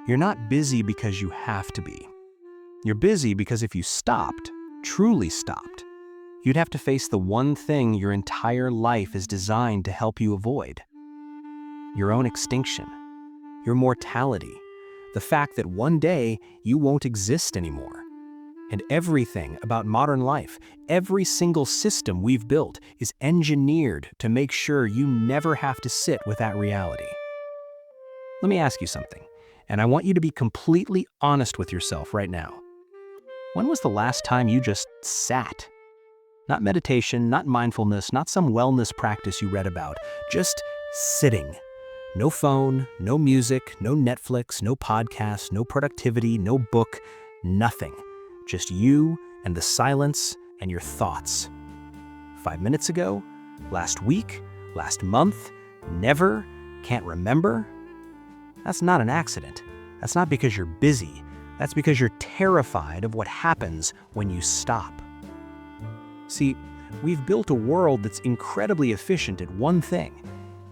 You're not busy because you have to be. You're busy because if you stopped, truly stopped, you'd have to face the one thing your entire life is designed to help you avoid. Your own extinction, your mortality, the fact that one day you won't exist anymore. And everything about modern life, every single system we've built is engineered to make sure you never have to sit with that reality. Let me ask you something, and I want you to be completely honest with yourself right now. When was the last time you just sat? Not meditation, not mindfulness, not some wellness practice you read about, just sitting. No phone, no music, no Netflix, no podcast, no productivity, no book, nothing. Just you and the silence and your thoughts. 5 minutes ago, last week, last month, never, can't remember. That's not an accident. That's not because you're busy. That's because you're terrified of what happens when you stop. See, we've built a world that's incredibly efficient at one thing,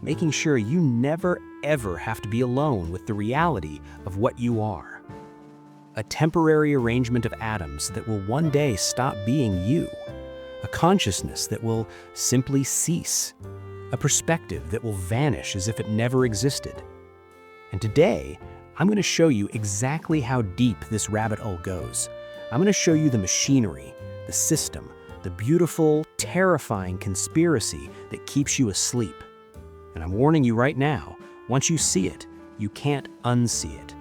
making sure you never ever have to be alone with the reality of what you are. A temporary arrangement of atoms that will one day stop being you. A consciousness that will simply cease. A perspective that will vanish as if it never existed. And today, I'm going to show you exactly how deep this rabbit hole goes. I'm going to show you the machinery, the system, the beautiful, terrifying conspiracy that keeps you asleep. And I'm warning you right now, once you see it, you can't unsee it.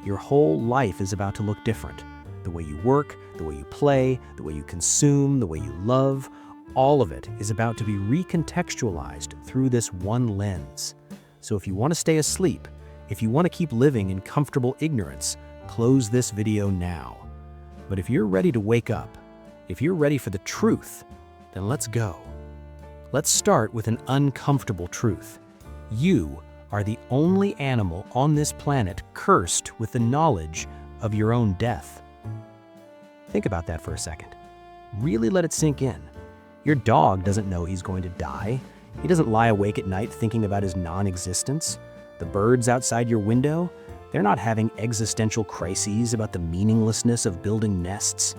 Your whole life is about to look different. The way you work, the way you play, the way you consume, the way you love, all of it is about to be recontextualized through this one lens. So if you want to stay asleep, if you want to keep living in comfortable ignorance, close this video now. But if you're ready to wake up, if you're ready for the truth, then let's go. Let's start with an uncomfortable truth. You are the only animal on this planet cursed with the knowledge of your own death. Think about that for a second. Really let it sink in. Your dog doesn't know he's going to die. He doesn't lie awake at night thinking about his non-existence. The birds outside your window, they're not having existential crises about the meaninglessness of building nests.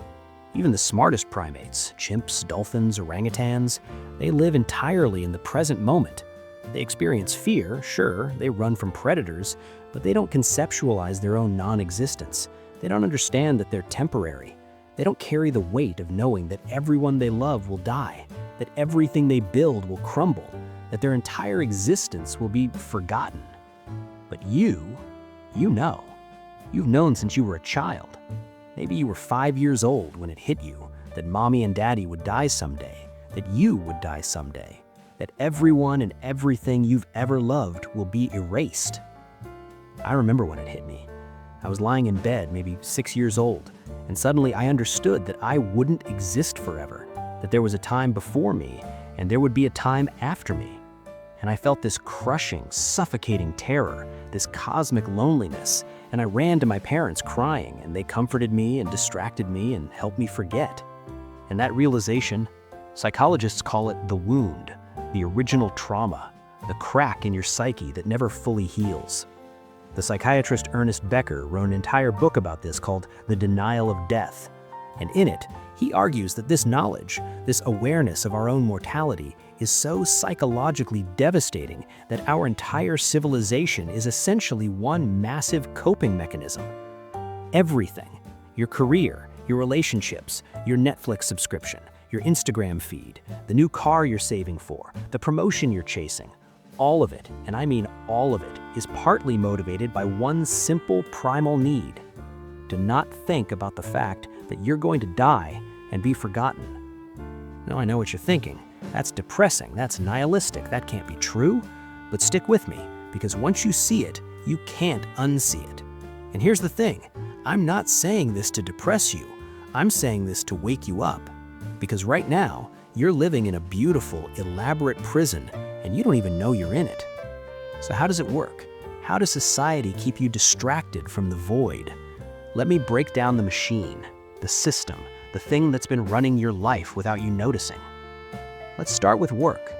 Even the smartest primates, chimps, dolphins, orangutans, they live entirely in the present moment. They experience fear, sure, they run from predators, but they don't conceptualize their own non-existence. They don't understand that they're temporary. They don't carry the weight of knowing that everyone they love will die, that everything they build will crumble, that their entire existence will be forgotten. But you know. You've known since you were a child. Maybe you were 5 years old when it hit you that mommy and daddy would die someday, that you would die someday, that everyone and everything you've ever loved will be erased. I remember when it hit me. I was lying in bed, maybe 6 years old, and suddenly I understood that I wouldn't exist forever, that there was a time before me, and there would be a time after me. And I felt this crushing, suffocating terror, this cosmic loneliness, and I ran to my parents crying, and they comforted me and distracted me and helped me forget. And that realization, psychologists call it the wound, the original trauma, the crack in your psyche that never fully heals. The psychiatrist Ernest Becker wrote an entire book about this called The Denial of Death. And in it, he argues that this knowledge, this awareness of our own mortality, is so psychologically devastating that our entire civilization is essentially one massive coping mechanism. Everything, your career, your relationships, your Netflix subscription, your Instagram feed, the new car you're saving for, the promotion you're chasing, all of it, and I mean all of it, is partly motivated by one simple primal need: to not think about the fact that you're going to die and be forgotten. Now I know what you're thinking. That's depressing, that's nihilistic, that can't be true. But stick with me, because once you see it, you can't unsee it. And here's the thing, I'm not saying this to depress you. I'm saying this to wake you up. Because right now, you're living in a beautiful, elaborate prison, and you don't even know you're in it. So how does it work? How does society keep you distracted from the void? Let me break down the machine, the system, the thing that's been running your life without you noticing. Let's start with work.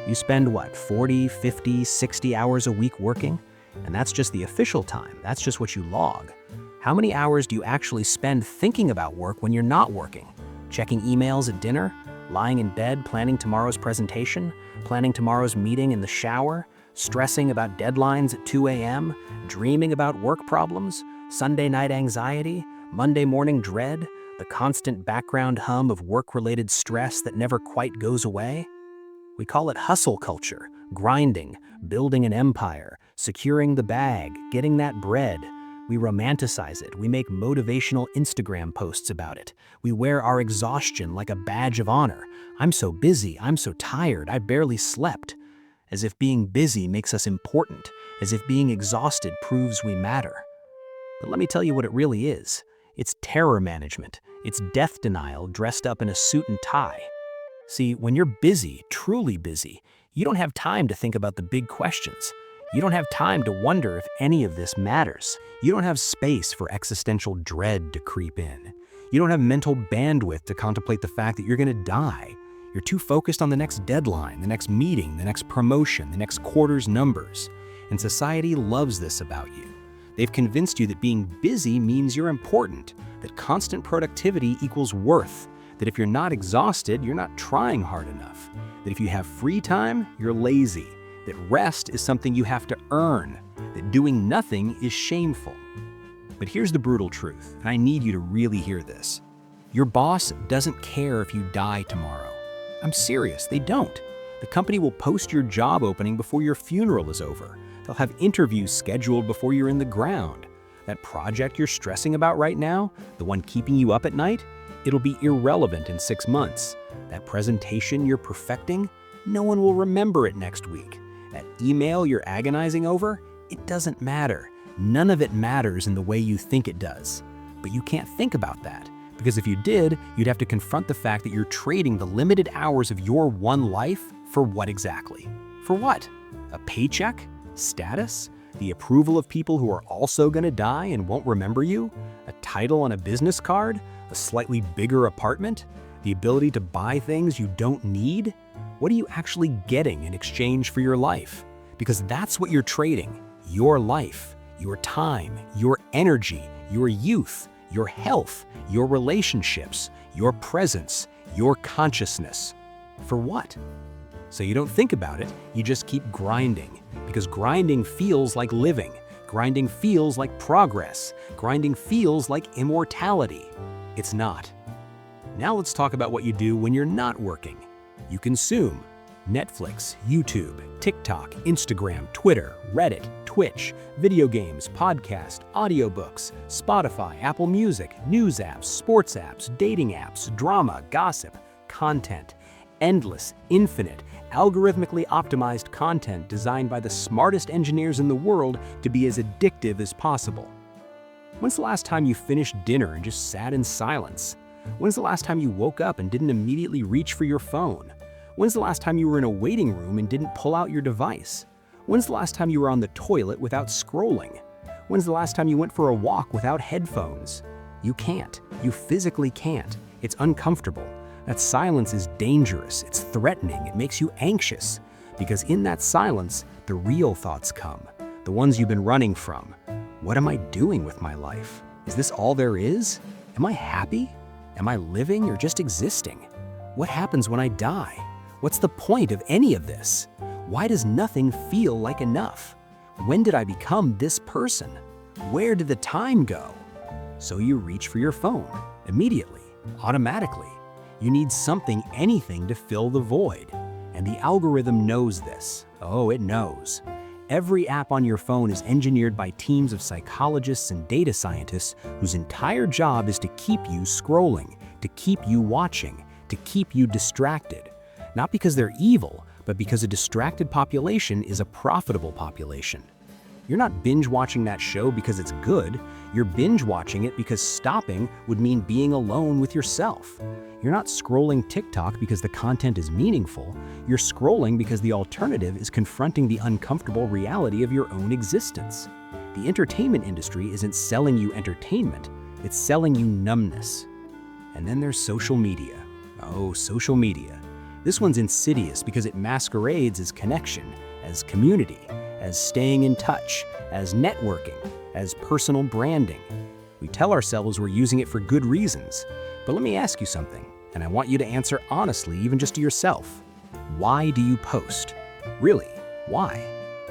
You spend what, 40, 50, 60 hours a week working? And that's just the official time. That's just what you log. How many hours do you actually spend thinking about work when you're not working? Checking emails at dinner? Lying in bed planning tomorrow's presentation? Planning tomorrow's meeting in the shower? Stressing about deadlines at 2 a.m.? Dreaming about work problems? Sunday night anxiety? Monday morning dread? The constant background hum of work-related stress that never quite goes away? We call it hustle culture, grinding, building an empire, securing the bag, getting that bread. We romanticize it. We make motivational Instagram posts about it. We wear our exhaustion like a badge of honor. I'm so busy, I'm so tired, I barely slept. As if being busy makes us important, as if being exhausted proves we matter. But let me tell you what it really is. It's terror management. It's death denial dressed up in a suit and tie. See, when you're busy, truly busy, you don't have time to think about the big questions. You don't have time to wonder if any of this matters. You don't have space for existential dread to creep in. You don't have mental bandwidth to contemplate the fact that you're going to die. You're too focused on the next deadline, the next meeting, the next promotion, the next quarter's numbers. And society loves this about you. They've convinced you that being busy means you're important, that constant productivity equals worth, that if you're not exhausted, you're not trying hard enough, that if you have free time, you're lazy, that rest is something you have to earn, that doing nothing is shameful. But here's the brutal truth, and I need you to really hear this. Your boss doesn't care if you die tomorrow. I'm serious, they don't. The company will post your job opening before your funeral is over. They'll have interviews scheduled before you're in the ground. That project you're stressing about right now, the one keeping you up at night, it'll be irrelevant in 6 months. That presentation you're perfecting, no one will remember it next week. That email you're agonizing over, it doesn't matter. None of it matters in the way you think it does. But you can't think about that, because if you did, you'd have to confront the fact that you're trading the limited hours of your one life for what exactly? For what? A paycheck? Status? The approval of people who are also gonna die and won't remember you? A title on a business card? A slightly bigger apartment? The ability to buy things you don't need? What are you actually getting in exchange for your life? Because that's what you're trading. Your life, your time, your energy, your youth, your health, your relationships, your presence, your consciousness. For what? So you don't think about it, you just keep grinding. Because grinding feels like living. Grinding feels like progress. Grinding feels like immortality. It's not. Now let's talk about what you do when you're not working. You consume Netflix, YouTube, TikTok, Instagram, Twitter, Reddit, Twitch, video games, podcast, audiobooks, Spotify, Apple Music, news apps, sports apps, dating apps, drama, gossip, content, endless, infinite, algorithmically optimized content designed by the smartest engineers in the world to be as addictive as possible. When's the last time you finished dinner and just sat in silence? When's the last time you woke up and didn't immediately reach for your phone? When's the last time you were in a waiting room and didn't pull out your device? When's the last time you were on the toilet without scrolling? When's the last time you went for a walk without headphones? You can't. You physically can't. It's uncomfortable. That silence is dangerous. It's threatening. It makes you anxious. Because in that silence, the real thoughts come. The ones you've been running from. What am I doing with my life? Is this all there is? Am I happy? Am I living or just existing? What happens when I die? What's the point of any of this? Why does nothing feel like enough? When did I become this person? Where did the time go? So you reach for your phone, immediately, automatically. You need something, anything to fill the void. And the algorithm knows this. Oh, it knows. Every app on your phone is engineered by teams of psychologists and data scientists whose entire job is to keep you scrolling, to keep you watching, to keep you distracted. Not because they're evil, but because a distracted population is a profitable population. You're not binge watching that show because it's good. You're binge watching it because stopping would mean being alone with yourself. You're not scrolling TikTok because the content is meaningful. You're scrolling because the alternative is confronting the uncomfortable reality of your own existence. The entertainment industry isn't selling you entertainment, it's selling you numbness. And then there's social media. Oh, social media. This one's insidious because it masquerades as connection, as community, as staying in touch, as networking, as personal branding. We tell ourselves we're using it for good reasons. But let me ask you something, and I want you to answer honestly, even just to yourself. Why do you post? Really, why?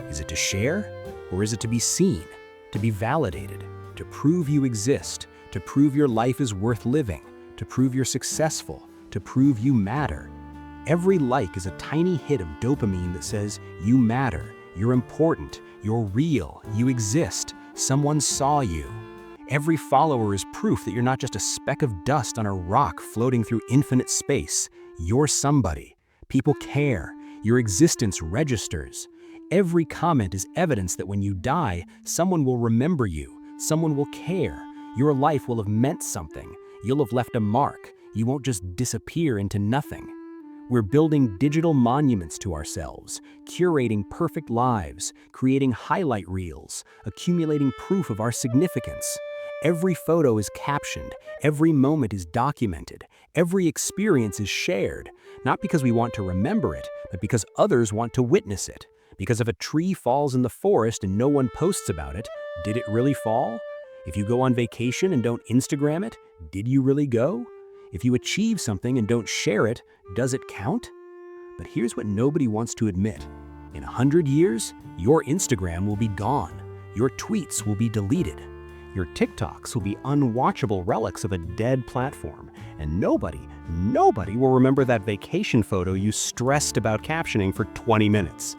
Is it to share? Or is it to be seen, to be validated, to prove you exist, to prove your life is worth living, to prove you're successful, to prove you matter? Every like is a tiny hit of dopamine that says you matter, you're important, you're real, you exist, someone saw you. Every follower is proof that you're not just a speck of dust on a rock floating through infinite space. You're somebody. People care. Your existence registers. Every comment is evidence that when you die, someone will remember you, someone will care. Your life will have meant something. You'll have left a mark. You won't just disappear into nothing. We're building digital monuments to ourselves, curating perfect lives, creating highlight reels, accumulating proof of our significance. Every photo is captioned, every moment is documented, every experience is shared, not because we want to remember it, but because others want to witness it. Because if a tree falls in the forest and no one posts about it, did it really fall? If you go on vacation and don't Instagram it, did you really go? If you achieve something and don't share it, does it count? But here's what nobody wants to admit. In 100 years, your Instagram will be gone. Your tweets will be deleted. Your TikToks will be unwatchable relics of a dead platform. And nobody will remember that vacation photo you stressed about captioning for 20 minutes.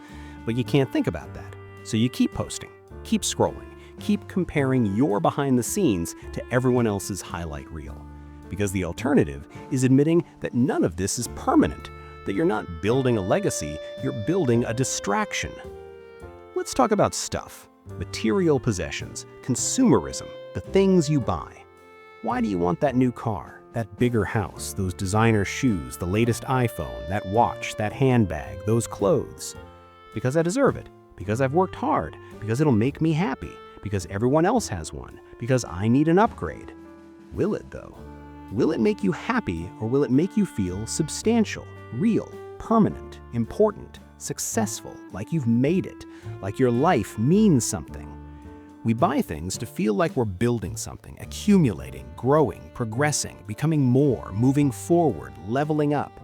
But you can't think about that. So you keep posting, keep scrolling, keep comparing your behind the scenes to everyone else's highlight reel. Because the alternative is admitting that none of this is permanent, that you're not building a legacy, you're building a distraction. Let's talk about stuff, material possessions, consumerism, the things you buy. Why do you want that new car, that bigger house, those designer shoes, the latest iPhone, that watch, that handbag, those clothes? Because I deserve it, because I've worked hard, because it'll make me happy, because everyone else has one, because I need an upgrade. Will it though? Will it make you happy, or will it make you feel substantial, real, permanent, important, successful, like you've made it, like your life means something? We buy things to feel like we're building something, accumulating, growing, progressing, becoming more, moving forward, leveling up.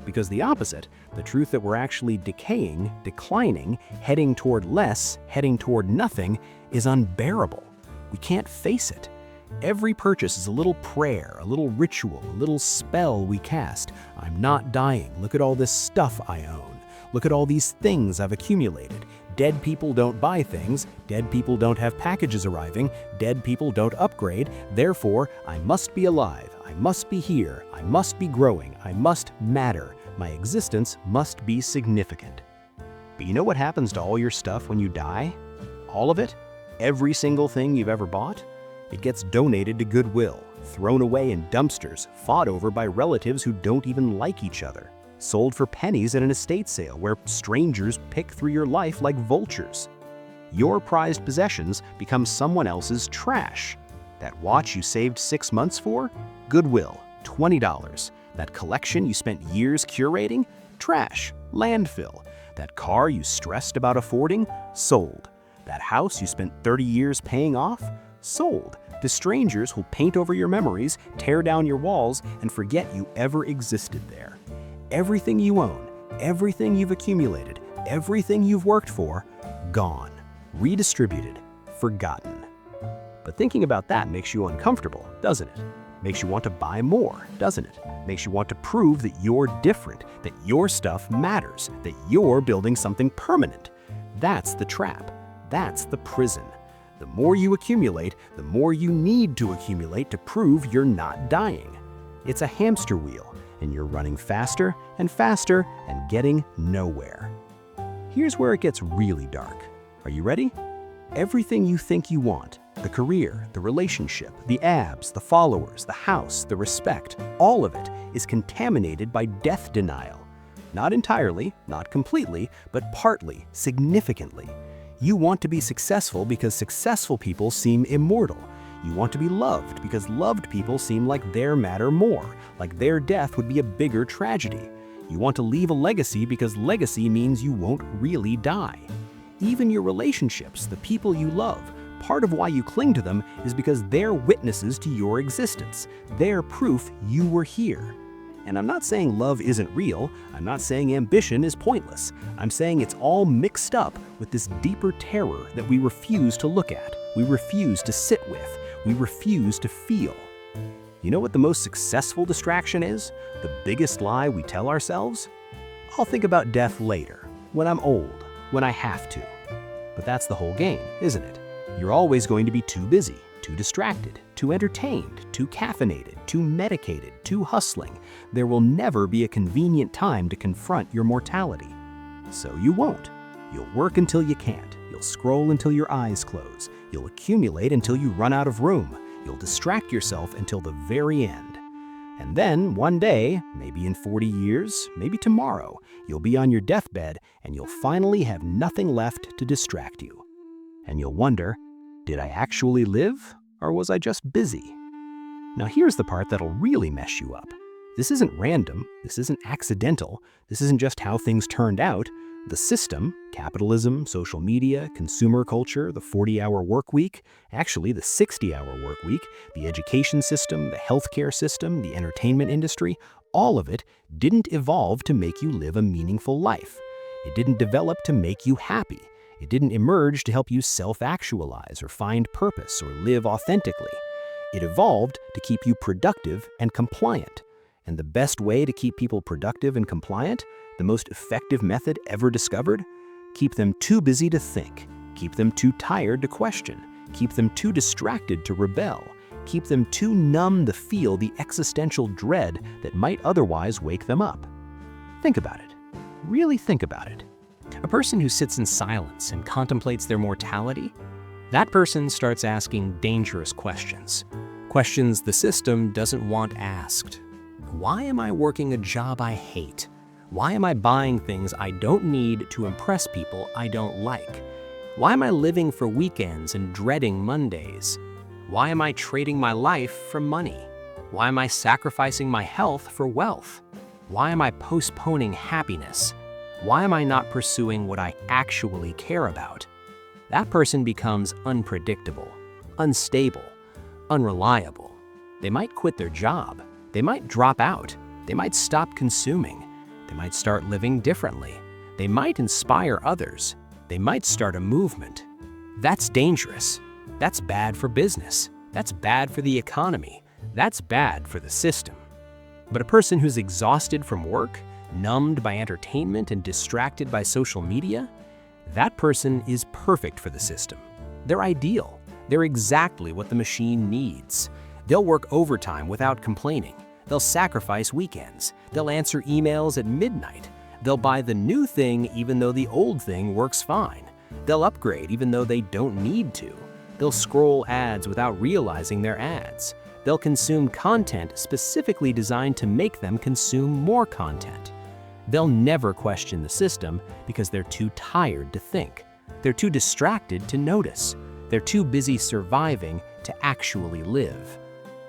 Because the opposite, the truth that we're actually decaying, declining, heading toward less, heading toward nothing, is unbearable. We can't face it. Every purchase is a little prayer, a little ritual, a little spell we cast. I'm not dying. Look at all this stuff I own. Look at all these things I've accumulated. Dead people don't buy things. Dead people don't have packages arriving. Dead people don't upgrade. Therefore, I must be alive. I must be here. I must be growing. I must matter. My existence must be significant. But you know what happens to all your stuff when you die? All of it? Every single thing you've ever bought? It gets donated to Goodwill, thrown away in dumpsters, fought over by relatives who don't even like each other, sold for pennies at an estate sale where strangers pick through your life like vultures. Your prized possessions become someone else's trash. That watch you saved 6 months for? Goodwill, $20. That collection you spent years curating? Trash, landfill. That car you stressed about affording? Sold. That house you spent 30 years paying off? Sold. The strangers who'll paint over your memories, tear down your walls, and forget you ever existed there. Everything you own, everything you've accumulated, everything you've worked for, gone, redistributed, forgotten. But thinking about that makes you uncomfortable, doesn't it? Makes you want to buy more, doesn't it? Makes you want to prove that you're different, that your stuff matters, that you're building something permanent. That's the trap. That's the prison. The more you accumulate, the more you need to accumulate to prove you're not dying. It's a hamster wheel, and you're running faster and faster and getting nowhere. Here's where it gets really dark. Are you ready? Everything you think you want, the career, the relationship, the abs, the followers, the house, the respect, all of it is contaminated by death denial. Not entirely, not completely, but partly, significantly. You want to be successful because successful people seem immortal. You want to be loved because loved people seem like their matter more, like their death would be a bigger tragedy. You want to leave a legacy because legacy means you won't really die. even your relationships, the people you love. Part of why you cling to them is because they're witnesses to your existence. They're proof you were here. And I'm not saying love isn't real. I'm not saying ambition is pointless. I'm saying it's all mixed up with this deeper terror that we refuse to look at, we refuse to sit with, we refuse to feel. You know what the most successful distraction is? The biggest lie we tell ourselves? I'll think about death later, when I'm old, when I have to. But that's the whole game, isn't it? You're always going to be too busy, too distracted, too entertained, too caffeinated, too medicated, too hustling. There will never be a convenient time to confront your mortality. So you won't. You'll work until you can't. You'll scroll until your eyes close. You'll accumulate until you run out of room. You'll distract yourself until the very end. And then one day, maybe in 40 years, maybe tomorrow, you'll be on your deathbed and you'll finally have nothing left to distract you. And you'll wonder, did I actually live, or was I just busy? Now here's the part that'll really mess you up. This isn't random, this isn't accidental, this isn't just how things turned out. The system, capitalism, social media, consumer culture, the 40-hour work week, actually the 60-hour work week, the education system, the healthcare system, the entertainment industry, all of it didn't evolve to make you live a meaningful life. It didn't develop to make you happy. It didn't emerge to help you self-actualize or find purpose or live authentically. It evolved to keep you productive and compliant. And the best way to keep people productive and compliant, the most effective method ever discovered? Keep them too busy to think. Keep them too tired to question. Keep them too distracted to rebel. Keep them too numb to feel the existential dread that might otherwise wake them up. Think about it. Really think about it. A person who sits in silence and contemplates their mortality, that person starts asking dangerous questions. Questions the system doesn't want asked. Why am I working a job I hate? Why am I buying things I don't need to impress people I don't like? Why am I living for weekends and dreading Mondays? Why am I trading my life for money? Why am I sacrificing my health for wealth? Why am I postponing happiness? Why am I not pursuing what I actually care about? That person becomes unpredictable, unstable, unreliable. They might quit their job. They might drop out. They might stop consuming. They might start living differently. They might inspire others. They might start a movement. That's dangerous. That's bad for business. That's bad for the economy. That's bad for the system. But a person who's exhausted from work, numbed by entertainment and distracted by social media, that person is perfect for the system. They're ideal. They're exactly what the machine needs. They'll work overtime without complaining. They'll sacrifice weekends. They'll answer emails at midnight. They'll buy the new thing even though the old thing works fine. They'll upgrade even though they don't need to. They'll scroll ads without realizing they're ads. They'll consume content specifically designed to make them consume more content. They'll never question the system because they're too tired to think. They're too distracted to notice. They're too busy surviving to actually live.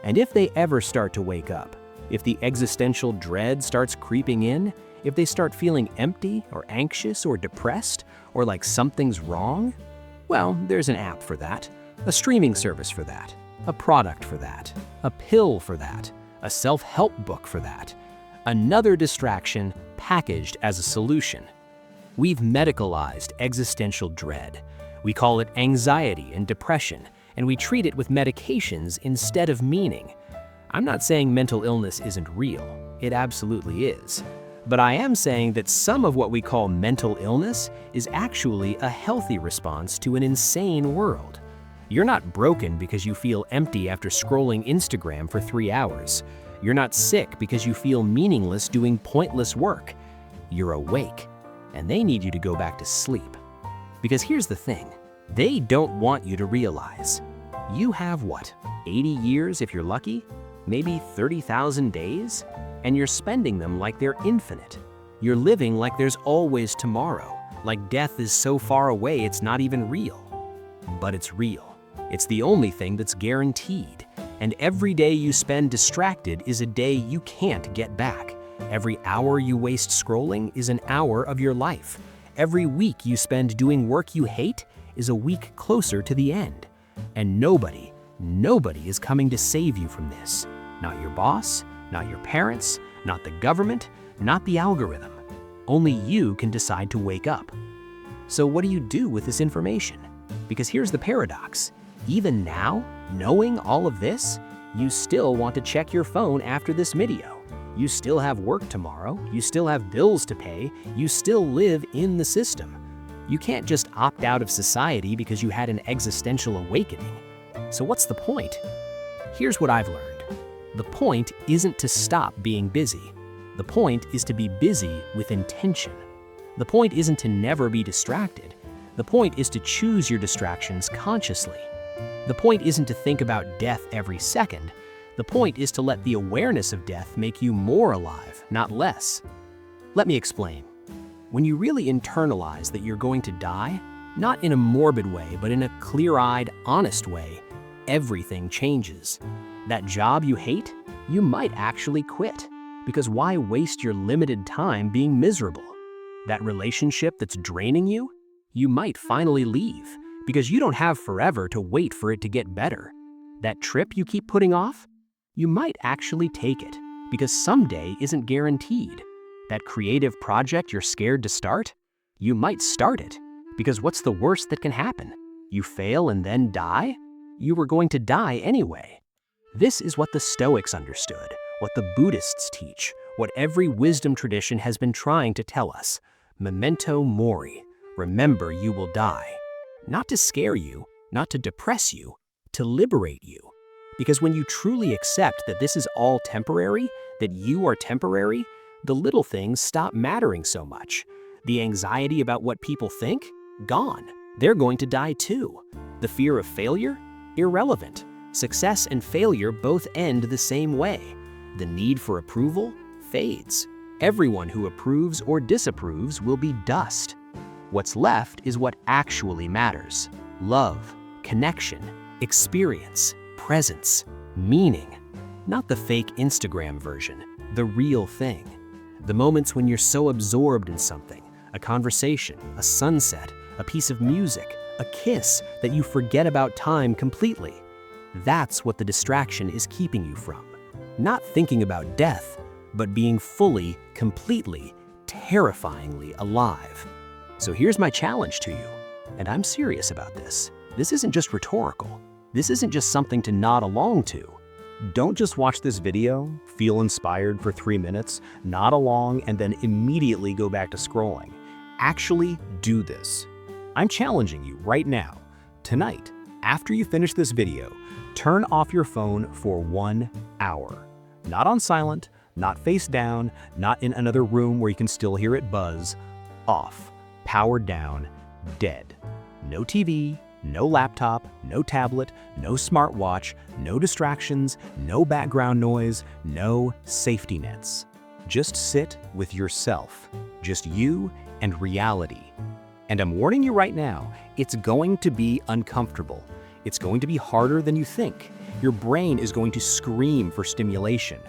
And if they ever start to wake up, if the existential dread starts creeping in, if they start feeling empty or anxious or depressed or like something's wrong, well, there's an app for that, a streaming service for that, a product for that, a pill for that, a self-help book for that. Another distraction packaged as a solution. We've medicalized existential dread. We call it anxiety and depression, and we treat it with medications instead of meaning. I'm not saying mental illness isn't real. It absolutely is. But I am saying that some of what we call mental illness is actually a healthy response to an insane world. You're not broken because you feel empty after scrolling Instagram for 3 hours. You're not sick because you feel meaningless doing pointless work. You're awake, and they need you to go back to sleep. Because here's the thing, they don't want you to realize. You have what, 80 years if you're lucky? Maybe 30,000 days? And you're spending them like they're infinite. You're living like there's always tomorrow, like death is so far away it's not even real. But it's real. It's the only thing that's guaranteed. And every day you spend distracted is a day you can't get back. Every hour you waste scrolling is an hour of your life. Every week you spend doing work you hate is a week closer to the end. And nobody is coming to save you from this. Not your boss, not your parents, not the government, not the algorithm. Only you can decide to wake up. So what do you do with this information? Because here's the paradox. Even now, knowing all of this, you still want to check your phone after this video. You still have work tomorrow, you still have bills to pay, you still live in the system. You can't just opt out of society because you had an existential awakening. So what's the point? Here's what I've learned. The point isn't to stop being busy. The point is to be busy with intention. The point isn't to never be distracted. The point is to choose your distractions consciously. The point isn't to think about death every second. The point is to let the awareness of death make you more alive, not less. Let me explain. When you really internalize that you're going to die, not in a morbid way, but in a clear-eyed, honest way, everything changes. That job you hate, you might actually quit. Because why waste your limited time being miserable? That relationship that's draining you, you might finally leave. Because you don't have forever to wait for it to get better. That trip you keep putting off, you might actually take it. Because someday isn't guaranteed. That creative project you're scared to start, you might start it. Because what's the worst that can happen? You fail and then die? You were going to die anyway. This is what the Stoics understood, what the Buddhists teach, what every wisdom tradition has been trying to tell us. Memento Mori, remember you will die. Not to scare you, not to depress you, to liberate you. Because when you truly accept that this is all temporary, that you are temporary, the little things stop mattering so much. The anxiety about what people think? Gone. They're going to die too. The fear of failure? Irrelevant. Success and failure both end the same way. The need for approval fades. Everyone who approves or disapproves will be dust. What's left is what actually matters. Love, connection, experience, presence, meaning. Not the fake Instagram version, the real thing. The moments when you're so absorbed in something, a conversation, a sunset, a piece of music, a kiss, that you forget about time completely. That's what the distraction is keeping you from. Not thinking about death, but being fully, completely, terrifyingly alive. So here's my challenge to you, and I'm serious about this. This isn't just rhetorical. This isn't just something to nod along to. Don't just watch this video, feel inspired for 3 minutes, nod along, and then immediately go back to scrolling. Actually do this. I'm challenging you right now, tonight, after you finish this video, turn off your phone for 1 hour. Not on silent, not face down, not in another room where you can still hear it buzz. Off, powered down, dead. No TV, no laptop, no tablet, no smartwatch, no distractions, no background noise, no safety nets. Just sit with yourself, just you and reality. And I'm warning you right now, it's going to be uncomfortable. It's going to be harder than you think. Your brain is going to scream for stimulation.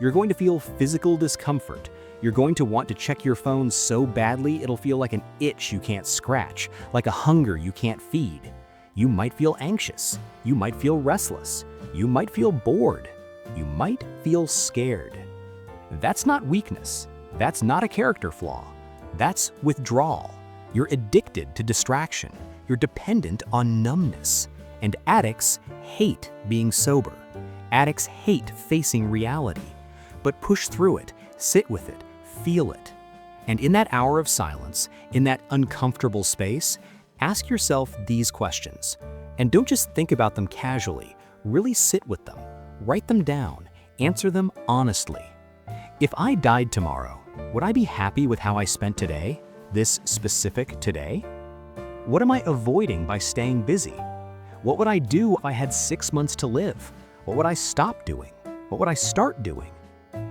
You're going to feel physical discomfort. You're going to want to check your phone so badly it'll feel like an itch you can't scratch, like a hunger you can't feed. You might feel anxious. You might feel restless. You might feel bored. You might feel scared. That's not weakness. That's not a character flaw. That's withdrawal. You're addicted to distraction. You're dependent on numbness. And addicts hate being sober. Addicts hate facing reality. But push through it, sit with it, feel it. And in that hour of silence, in that uncomfortable space, ask yourself these questions. And don't just think about them casually. Really sit with them. Write them down. Answer them honestly. If I died tomorrow, would I be happy with how I spent today? This specific today? What am I avoiding by staying busy? What would I do if I had 6 months to live? What would I stop doing? What would I start doing?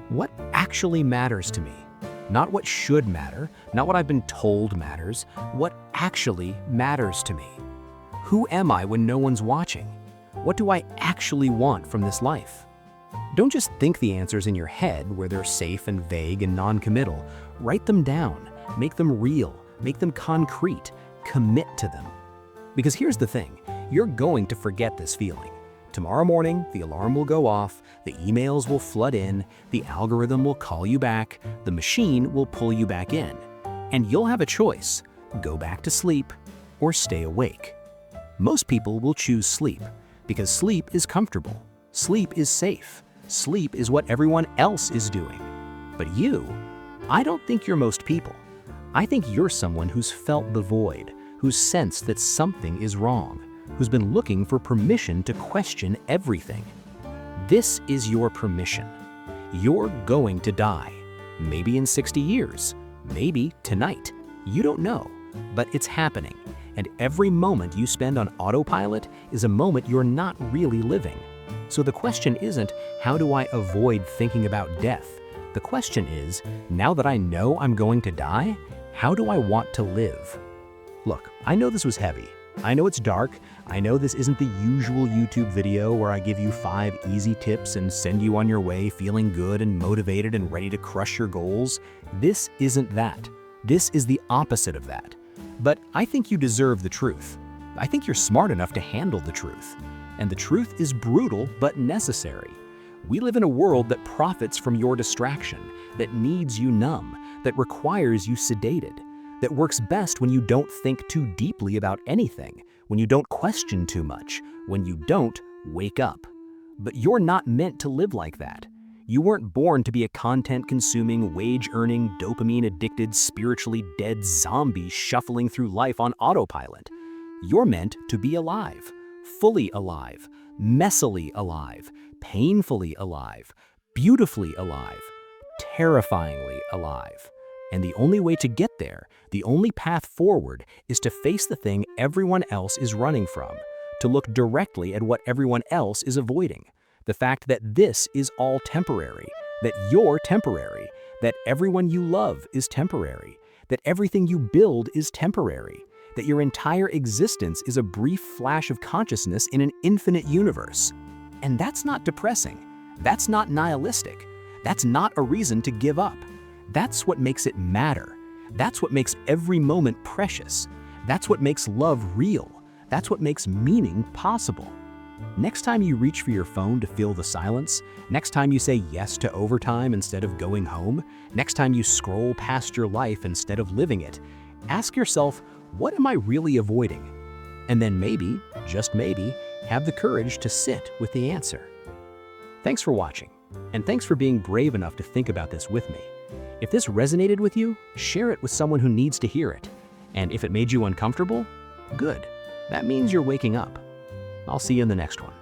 What actually matters to me? Not what should matter, not what I've been told matters, what actually matters to me. Who am I when no one's watching? What do I actually want from this life? Don't just think the answers in your head where they're safe and vague and non-committal. Write them down, make them real, Make them concrete. Commit to them. Because here's the thing, you're going to forget this feeling. Tomorrow morning, the alarm will go off, the emails will flood in, the algorithm will call you back, the machine will pull you back in. And you'll have a choice: go back to sleep or stay awake. Most people will choose sleep because sleep is comfortable, sleep is safe, sleep is what everyone else is doing. But you, I don't think you're most people. I think you're someone who's felt the void, who's sensed that something is wrong, who's been looking for permission to question everything. This is your permission. You're going to die. Maybe in 60 years, maybe tonight. You don't know, but it's happening. And every moment you spend on autopilot is a moment you're not really living. So the question isn't, how do I avoid thinking about death? The question is, now that I know I'm going to die, how do I want to live? Look, I know this was heavy. I know it's dark. I know this isn't the usual YouTube video where I give you 5 easy tips and send you on your way feeling good and motivated and ready to crush your goals. This isn't that. This is the opposite of that. But I think you deserve the truth. I think you're smart enough to handle the truth. And the truth is brutal but necessary. We live in a world that profits from your distraction, that needs you numb, that requires you sedated, that works best when you don't think too deeply about anything, when you don't question too much, when you don't wake up. But you're not meant to live like that. You weren't born to be a content-consuming, wage-earning, dopamine-addicted, spiritually dead zombie shuffling through life on autopilot. You're meant to be alive, fully alive, messily alive, painfully alive, beautifully alive, terrifyingly alive. And the only way to get there, the only path forward, is to face the thing everyone else is running from, to look directly at what everyone else is avoiding. The fact that this is all temporary, that you're temporary, that everyone you love is temporary, that everything you build is temporary, that your entire existence is a brief flash of consciousness in an infinite universe. And that's not depressing. That's not nihilistic. That's not a reason to give up. That's what makes it matter. That's what makes every moment precious. That's what makes love real. That's what makes meaning possible. Next time you reach for your phone to fill the silence, next time you say yes to overtime instead of going home, next time you scroll past your life instead of living it, ask yourself, what am I really avoiding? And then maybe, just maybe, have the courage to sit with the answer. Thanks for watching, and thanks for being brave enough to think about this with me. If this resonated with you, share it with someone who needs to hear it. And if it made you uncomfortable, good. That means you're waking up. I'll see you in the next one.